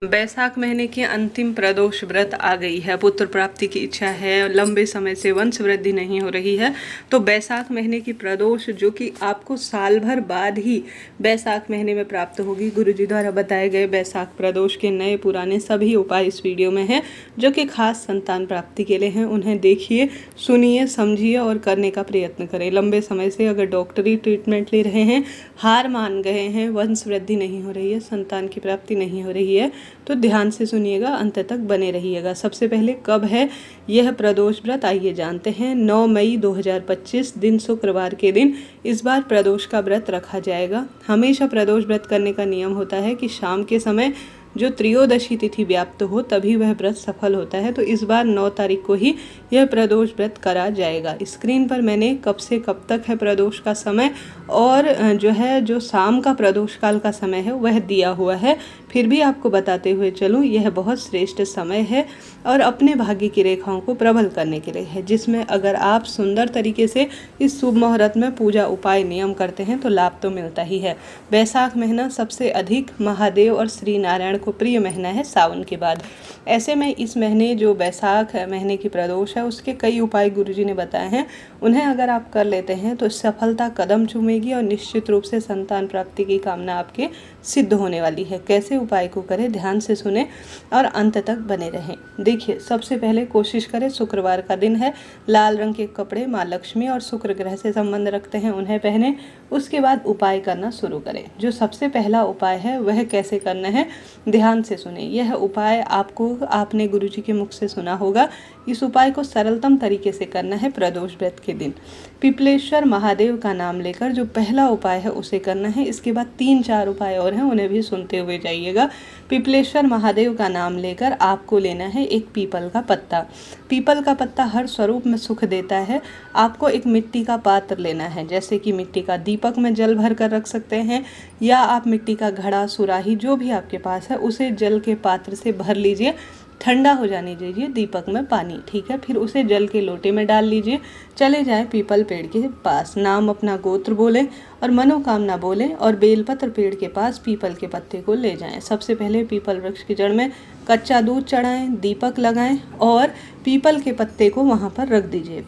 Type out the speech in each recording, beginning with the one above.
बैसाख महीने की अंतिम प्रदोष व्रत आ गई है। पुत्र प्राप्ति की इच्छा है, लंबे समय से वंश वृद्धि नहीं हो रही है, तो बैसाख महीने की प्रदोष जो कि आपको साल भर बाद ही बैसाख महीने में प्राप्त होगी। गुरुजी द्वारा बताए गए बैसाख प्रदोष के नए पुराने सभी उपाय इस वीडियो में हैं, जो कि खास संतान प्राप्ति के लिए हैं। उन्हें देखिए, सुनिए, समझिए और करने का प्रयत्न करें। लंबे समय से अगर डॉक्टरी ट्रीटमेंट ले रहे हैं, हार मान गए हैं, वंश वृद्धि नहीं हो रही है, संतान की प्राप्ति नहीं हो रही है, तो ध्यान से सुनिएगा, अंत तक बने रहिएगा। सबसे पहले कब है यह प्रदोष व्रत, आइए जानते हैं। 9 मई 2025 दिन शुक्रवार के दिन इस बार प्रदोष का व्रत रखा जाएगा। हमेशा प्रदोष व्रत करने का नियम होता है कि शाम के समय जो त्रयोदशी तिथि व्याप्त हो तभी वह व्रत सफल होता है। तो इस बार 9 तारीख को ही यह प्रदोष व्रत करा जाएगा। स्क्रीन पर मैंने कब से कब तक है प्रदोष का समय और जो शाम का प्रदोष काल का समय है वह दिया हुआ है। फिर भी आपको बताते हुए चलूँ, यह बहुत श्रेष्ठ समय है और अपने भाग्य की रेखाओं को प्रबल करने के लिए है, जिसमें अगर आप सुंदर तरीके से इस शुभ मुहूर्त में पूजा उपाय नियम करते हैं तो लाभ तो मिलता ही है। बैसाख महीना सबसे अधिक महादेव और श्री नारायण को प्रिय महीना है सावन के बाद। ऐसे में इस महीने जो बैसाख महीने की प्रदोष है उसके कई उपाय गुरुजी ने बताए हैं। उन्हें अगर आप कर लेते हैं तो सफलता कदम चूमेगी और निश्चित रूप से संतान प्राप्ति की कामना आपके सिद्ध होने वाली है। कैसे उपाय को करें, ध्यान से सुने और अंत तक बने रहें। देखिए, सबसे पहले कोशिश करें, शुक्रवार का दिन है, लाल रंग के कपड़े माँ लक्ष्मी और शुक्र ग्रह से संबंध रखते हैं उन्हें पहने। उसके बाद उपाय करना शुरू करें। जो सबसे पहला उपाय है वह कैसे करना है, ध्यान से सुने। यह उपाय आपने गुरुजी के मुख से सुना होगा। इस उपाय को सरलतम तरीके से करना है प्रदोष व्रत के दिन। पिपलेश्वर महादेव का नाम लेकर जो पहला उपाय है उसे करना है। इसके बाद 3-4 उपाय और हैं, उन्हें भी सुनते हुए जाइएगा। पिपलेश्वर महादेव का नाम लेकर आपको लेना है एक पीपल का पत्ता। पीपल का पत्ता हर स्वरूप में सुख देता है। आपको एक मिट्टी का पात्र लेना है, जैसे कि मिट्टी का दीपक में जल भर कर रख सकते हैं, या आप मिट्टी का घड़ा, सुराही जो भी आपके पास है उसे जल के पात्र से भर लीजिए। ठंडा हो जाने दीजिए दीपक में पानी, ठीक है। फिर उसे जल के लोटे में डाल लीजिए। चले जाएं पीपल पेड़ के पास, नाम अपना गोत्र बोलें और मनोकामना बोलें और बेलपत्र पेड़ के पास पीपल के पत्ते को ले जाएं। सबसे पहले पीपल वृक्ष की जड़ में कच्चा दूध चढ़ाएं, दीपक लगाएं और पीपल के पत्ते को वहां पर रख दीजिए।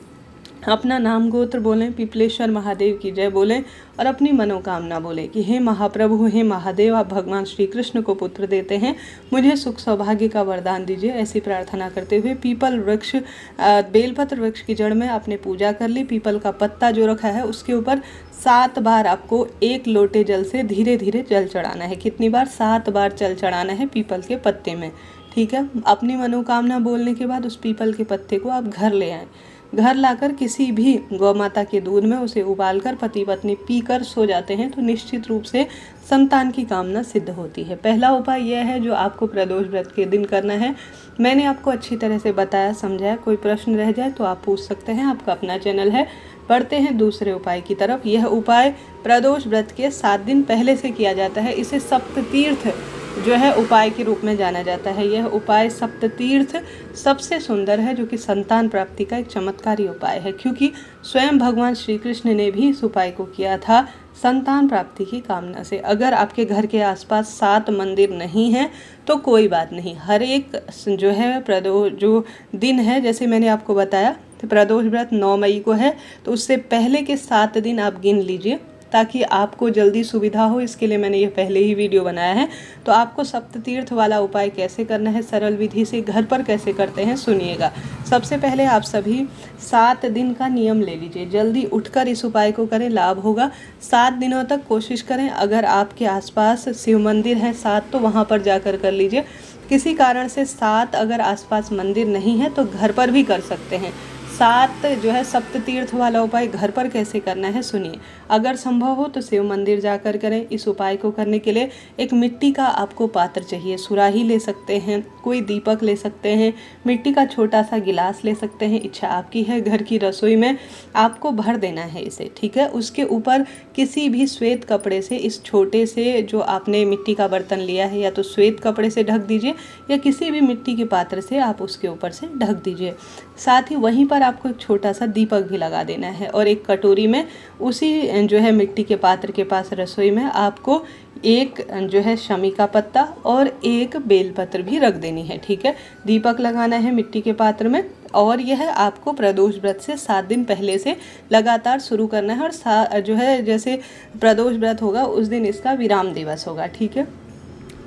अपना नाम गोत्र बोलें, पिपलेश्वर महादेव की जय बोलें और अपनी मनोकामना बोलें कि हे महाप्रभु, हे महादेव, आप भगवान श्री कृष्ण को पुत्र देते हैं, मुझे सुख सौभाग्य का वरदान दीजिए। ऐसी प्रार्थना करते हुए पीपल वृक्ष, बेलपत्र वृक्ष की जड़ में आपने पूजा कर ली। पीपल का पत्ता जो रखा है उसके ऊपर 7 बार आपको 1 लोटे जल से धीरे धीरे जल चढ़ाना है। कितनी बार? 7 बार जल चढ़ाना है पीपल के पत्ते में, ठीक है। अपनी मनोकामना बोलने के बाद उस पीपल के पत्ते को आप घर ले आएँ। घर लाकर किसी भी गौ माता के दूध में उसे उबालकर पति पत्नी पीकर सो जाते हैं तो निश्चित रूप से संतान की कामना सिद्ध होती है। पहला उपाय यह है जो आपको प्रदोष व्रत के दिन करना है। मैंने आपको अच्छी तरह से बताया, समझाया। कोई प्रश्न रह जाए तो आप पूछ सकते हैं, आपका अपना चैनल है। बढ़ते हैं दूसरे उपाय की तरफ। यह उपाय प्रदोष व्रत के 7 दिन पहले से किया जाता है। इसे सप्ततीर्थ जो है उपाय के रूप में जाना जाता है। यह उपाय सप्ततीर्थ सबसे सुंदर है, जो कि संतान प्राप्ति का एक चमत्कारी उपाय है, क्योंकि स्वयं भगवान श्री कृष्ण ने भी इस उपाय को किया था संतान प्राप्ति की कामना से। अगर आपके घर के आसपास 7 मंदिर नहीं हैं तो कोई बात नहीं, हर एक जो है प्रदोष जो दिन है, जैसे मैंने आपको बताया तो प्रदोष व्रत 9 मई को है, तो उससे पहले के 7 दिन आप गिन लीजिए ताकि आपको जल्दी सुविधा हो। इसके लिए मैंने ये पहले ही वीडियो बनाया है। तो आपको सप्ततीर्थ वाला उपाय कैसे करना है, सरल विधि से घर पर कैसे करते हैं, सुनिएगा। सबसे पहले आप सभी 7 दिन का नियम ले लीजिए, जल्दी उठकर इस उपाय को करें, लाभ होगा। 7 दिनों तक कोशिश करें, अगर आपके आसपास शिव मंदिर है 7 तो वहाँ पर जाकर कर लीजिए। किसी कारण से 7 अगर आसपास मंदिर नहीं है तो घर पर भी कर सकते हैं। 7 जो है सप्ततीर्थ वाला उपाय घर पर कैसे करना है सुनिए। अगर संभव हो तो शिव मंदिर जाकर करें। इस उपाय को करने के लिए एक मिट्टी का आपको पात्र चाहिए। सुराही ले सकते हैं, कोई दीपक ले सकते हैं, मिट्टी का छोटा सा गिलास ले सकते हैं, इच्छा आपकी है। घर की रसोई में आपको भर देना है इसे, ठीक है। उसके ऊपर किसी भी श्वेत कपड़े से इस छोटे से जो आपने मिट्टी का बर्तन लिया है या तो श्वेत कपड़े से ढक दीजिए या किसी भी मिट्टी के पात्र से आप उसके ऊपर से ढक दीजिए। साथ ही वहीं पर आपको एक छोटा सा दीपक भी लगा देना है और एक कटोरी में उसी जो है मिट्टी के पात्र के पास रसोई में आपको एक जो है शमी का पत्ता और एक बेलपत्र भी रख देनी है। ठीक है, दीपक लगाना है मिट्टी के पात्र में और यह आपको प्रदोष व्रत से 7 दिन पहले से लगातार शुरू करना है और जो है जैसे प्रदोष व्रत होगा उस दिन इसका विराम दिवस होगा। ठीक है,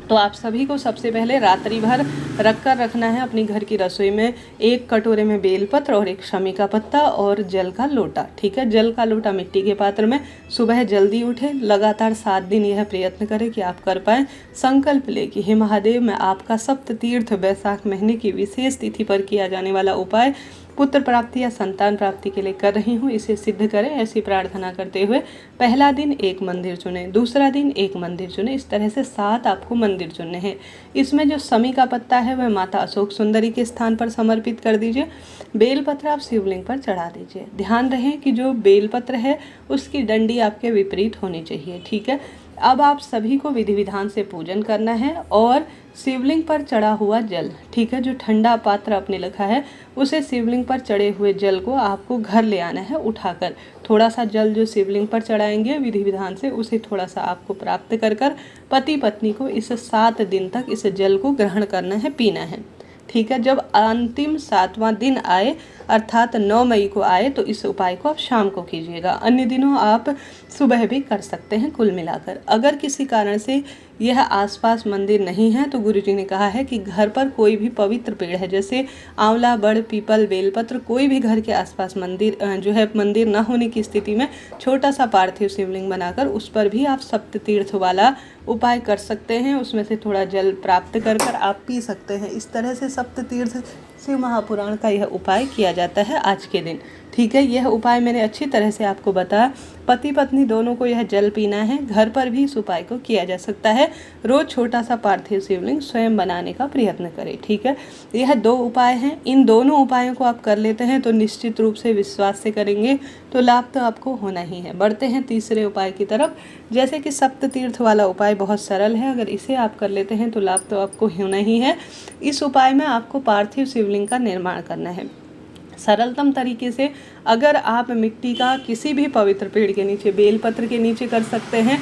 तो आप सभी को सबसे पहले रात्रि भर रख कर रखना है अपनी घर की रसोई में एक कटोरे में बेलपत्र और एक शमी का पत्ता और जल का लोटा। ठीक है, जल का लोटा मिट्टी के पात्र में। सुबह जल्दी उठे, लगातार 7 दिन यह प्रयत्न करें कि आप कर पाएँ। संकल्प ले कि हे महादेव, मैं आपका सप्त तीर्थ बैसाख महीने की विशेष तिथि पर किया जाने वाला उपाय पुत्र प्राप्ति या संतान प्राप्ति के लिए कर रही हूँ, इसे सिद्ध करें, ऐसी प्रार्थना करते हुए पहला दिन एक मंदिर चुनें, दूसरा दिन एक मंदिर चुनें। इस तरह से 7 आपको मंदिर चुनने हैं। इसमें जो शमी का पत्ता है वह माता अशोक सुंदरी के स्थान पर समर्पित कर दीजिए। बेलपत्र आप शिवलिंग पर चढ़ा दीजिए। ध्यान रहे कि जो बेलपत्र है उसकी डंडी आपके विपरीत होनी चाहिए। ठीक है, अब आप सभी को विधि विधान से पूजन करना है और शिवलिंग पर चढ़ा हुआ जल, ठीक है, जो ठंडा पात्र आपने रखा है उसे शिवलिंग पर चढ़े हुए जल को आपको घर ले आना है उठाकर। थोड़ा सा जल जो शिवलिंग पर चढ़ाएंगे विधि विधान से उसे थोड़ा सा आपको प्राप्त कर कर पति पत्नी को इस 7 दिन तक इस जल को ग्रहण करना है, पीना है। ठीक है, जब अंतिम 7वां दिन आए अर्थात 9 मई को आए तो इस उपाय को आप शाम को कीजिएगा। अन्य दिनों आप सुबह भी कर सकते हैं। कुल मिलाकर अगर किसी कारण से यह आसपास मंदिर नहीं है तो गुरुजी ने कहा है कि घर पर कोई भी पवित्र पेड़ है, जैसे आंवला, बड़, पीपल, बेलपत्र, कोई भी घर के आसपास मंदिर जो है मंदिर न होने की स्थिति में छोटा सा पार्थिव शिवलिंग बनाकर उस पर भी आप सप्त तीर्थ वाला उपाय कर सकते हैं। उसमें से थोड़ा जल प्राप्त कर कर आप पी सकते हैं। इस तरह से सप्त तीर्थ शिव महापुराण का यह उपाय किया जाता है आज के दिन। ठीक है, यह उपाय मैंने अच्छी तरह से आपको बताया। पति पत्नी दोनों को यह जल पीना है। घर पर भी इस उपाय को किया जा सकता है। रोज छोटा सा पार्थिव शिवलिंग स्वयं बनाने का प्रयत्न करें। ठीक है, यह 2 उपाय हैं। इन दोनों उपायों को आप कर लेते हैं तो निश्चित रूप से विश्वास से करेंगे तो लाभ तो आपको होना ही है। बढ़ते हैं तीसरे उपाय की तरफ। जैसे कि सप्त तीर्थ वाला उपाय बहुत सरल है, अगर इसे आप कर लेते हैं तो लाभ तो आपको होना ही है। इस उपाय में आपको पार्थिव शिवलिंग का निर्माण करना है सरलतम तरीके से। अगर आप मिट्टी का किसी भी पवित्र पेड़ के नीचे, बेलपत्र के नीचे कर सकते हैं,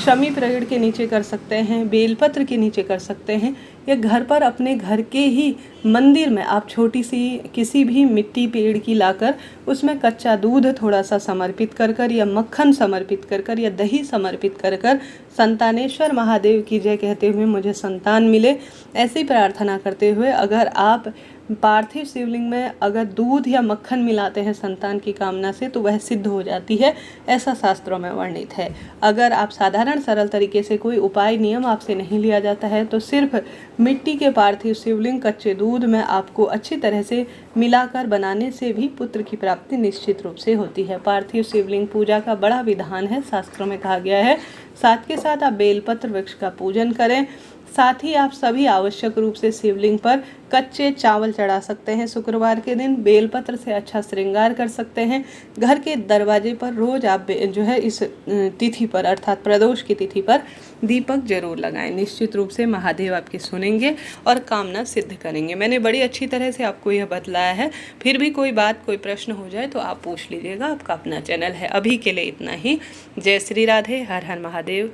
शमी पेड़ के नीचे कर सकते हैं, बेलपत्र के नीचे कर सकते हैं, या घर पर अपने घर के ही मंदिर में आप छोटी सी किसी भी मिट्टी पेड़ की लाकर उसमें कच्चा दूध थोड़ा सा समर्पित कर कर या मक्खन समर्पित कर कर या दही समर्पित कर कर संतानेश्वर महादेव की जय कहते हुए मुझे संतान मिले, ऐसी प्रार्थना करते हुए अगर आप पार्थिव शिवलिंग में अगर दूध या मक्खन मिलाते हैं संतान की कामना से तो वह सिद्ध हो जाती है, ऐसा शास्त्रों में वर्णित है। अगर आप साधारण सरल तरीके से कोई उपाय नियम आपसे नहीं लिया जाता है तो सिर्फ मिट्टी के पार्थिव शिवलिंग कच्चे दूध में आपको अच्छी तरह से मिलाकर बनाने से भी पुत्र की प्राप्ति निश्चित रूप से होती है। पार्थिव शिवलिंग पूजा का बड़ा विधान है, शास्त्रों में कहा गया है। साथ के साथ आप बेलपत्र वृक्ष का पूजन करें। साथ ही आप सभी आवश्यक रूप से शिवलिंग पर कच्चे चावल चढ़ा सकते हैं। शुक्रवार के दिन बेलपत्र से अच्छा श्रृंगार कर सकते हैं। घर के दरवाजे पर रोज आप जो है इस तिथि पर अर्थात प्रदोष की तिथि पर दीपक जरूर लगाएं। निश्चित रूप से महादेव आपकी सुनेंगे और कामना सिद्ध करेंगे। मैंने बड़ी अच्छी तरह से आपको यह बतलाया है। फिर भी कोई बात, कोई प्रश्न हो जाए तो आप पूछ लीजिएगा। आपका अपना चैनल है। अभी के लिए इतना ही। जय श्री राधे। हर हर महादेव।